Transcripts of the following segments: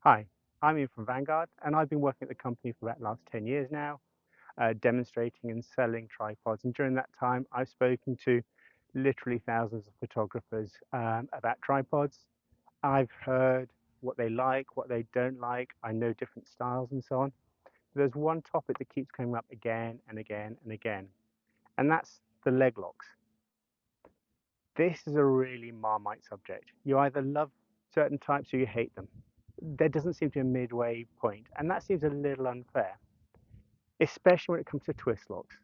Hi, I'm Ian from Vanguard, and I've been working at the company for about the last 10 years now, demonstrating and selling tripods. And during that time, I've spoken to literally thousands of photographers about tripods. I've heard what they like, what they don't like. I know different styles and so on. But there's one topic that keeps coming up again and again and again, and that's the leg locks. This is a really Marmite subject. You either love certain types or you hate them. There doesn't seem to be a midway point, and that seems a little unfair, especially when it comes to twist locks.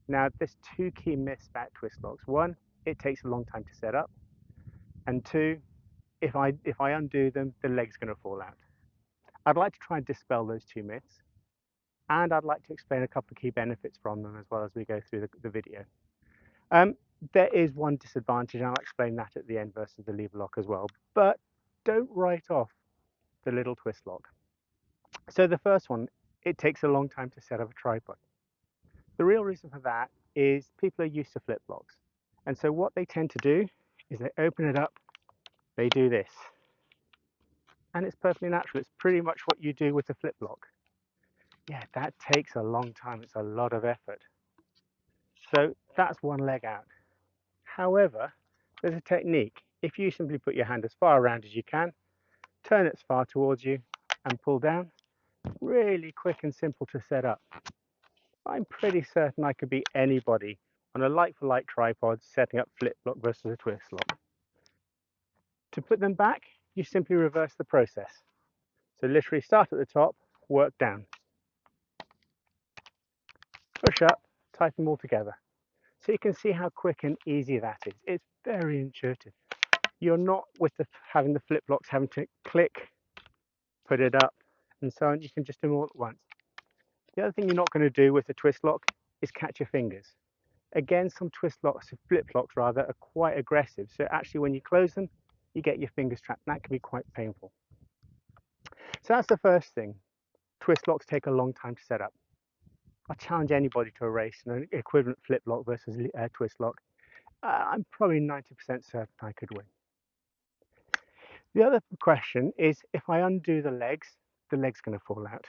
Now, there's two key myths about twist locks. One, it takes a long time to set up, and two, if I undo them, the leg's going to fall out. I'd like to try and dispel those two myths, and I'd like to explain a couple of key benefits from them as well as we go through the video. Um, there is one disadvantage, and I'll explain that at the end versus the lever lock as well. But don't write off the little twist lock. So the first one, it takes a long time to set up a tripod. The real reason for that is people are used to flip locks. And so what they tend to do is they open it up, they do this. And it's perfectly natural. It's pretty much what you do with a flip lock. Yeah, that takes a long time. It's a lot of effort. So that's one leg out. However, there's a technique. If you simply put your hand as far around as you can, turn it as far towards you and pull down, really quick and simple to set up. I'm pretty certain I could beat anybody on a like-for-like tripod setting up flip lock versus a twist lock. To put them back, you simply reverse the process. So literally start at the top, work down, push up, tighten them all together. So you can see how quick and easy that is. It's very intuitive. You're not with having the flip locks, having to click, put it up, and so on. You can just do them all at once. The other thing you're not going to do with a twist lock is catch your fingers. Again, some twist locks, flip locks rather, are quite aggressive. So actually when you close them, you get your fingers trapped, and that can be quite painful. So that's the first thing. Twist locks take a long time to set up. I challenge anybody to a race in an equivalent flip lock versus a twist lock. I'm probably 90% certain I could win. The other question is if I undo the leg's going to fall out.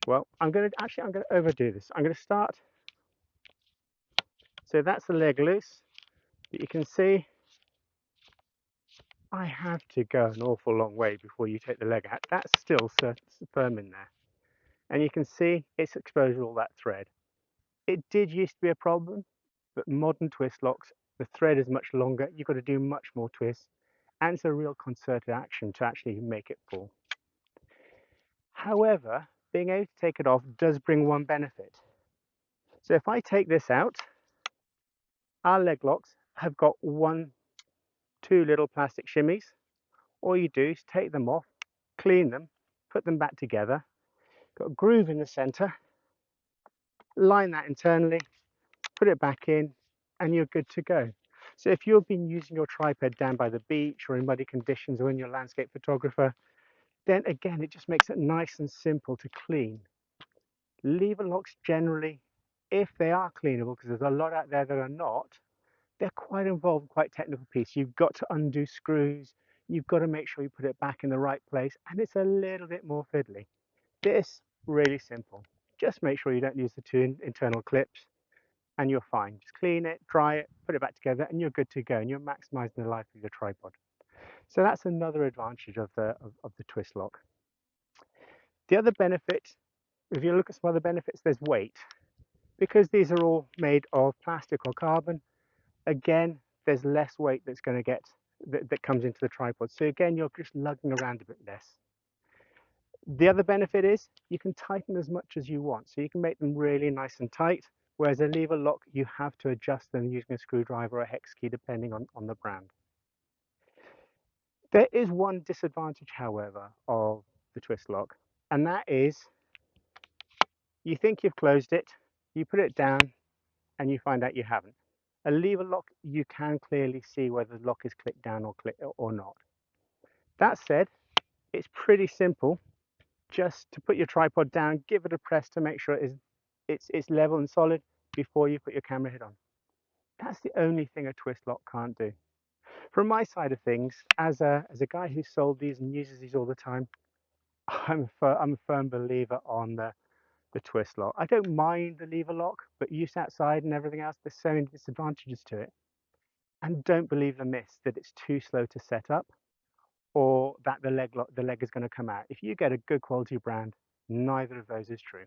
Well, I'm going to overdo this. I'm going to start. So that's the leg loose, but you can see I have to go an awful long way before you take the leg out. That's still firm in there. And you can see it's exposed all that thread. It did used to be a problem, but modern twist locks, the thread is much longer. You've got to do much more twists, and it's a real concerted action to actually make it fall. However, being able to take it off does bring one benefit. So if I take this out, our leg locks have got two little plastic shimmies. All you do is take them off, clean them, put them back together, got a groove in the center, line that internally, put it back in, and you're good to go. So if you've been using your tripod down by the beach or in muddy conditions or in your landscape photographer, then again, it just makes it nice and simple to clean. Lever locks generally, if they are cleanable, because there's a lot out there that are not, they're quite involved, quite technical piece. You've got to undo screws, you've got to make sure you put it back in the right place, and it's a little bit more fiddly. This, really simple. Just make sure you don't use the two internal clips and you're fine. Just clean it, dry it, put it back together, and you're good to go, and you're maximizing the life of your tripod. So that's another advantage of the twist lock. The other benefit, if you look at some other benefits, there's weight. Because these are all made of plastic or carbon, again, there's less weight that's going to get that comes into the tripod. So again, you're just lugging around a bit less. The other benefit is you can tighten as much as you want. So you can make them really nice and tight, whereas a lever lock, you have to adjust them using a screwdriver or a hex key, depending on the brand. There is one disadvantage, however, of the twist lock, and that is you think you've closed it, you put it down, and you find out you haven't. A lever lock, you can clearly see whether the lock is clicked down or not. That said, it's pretty simple just to put your tripod down, give it a press to make sure it's level and solid before you put your camera head on. That's the only thing a twist lock can't do. From my side of things, as a guy who's sold these and uses these all the time, I'm a firm believer on the twist lock. I don't mind the lever lock, but use outside and everything else, there's so many disadvantages to it. And don't believe the myth that it's too slow to set up or that the leg is going to come out. If you get a good quality brand, neither of those is true.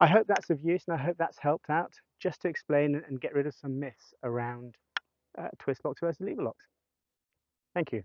I hope that's of use and I hope that's helped out just to explain and get rid of some myths around twist locks versus lever locks. Thank you.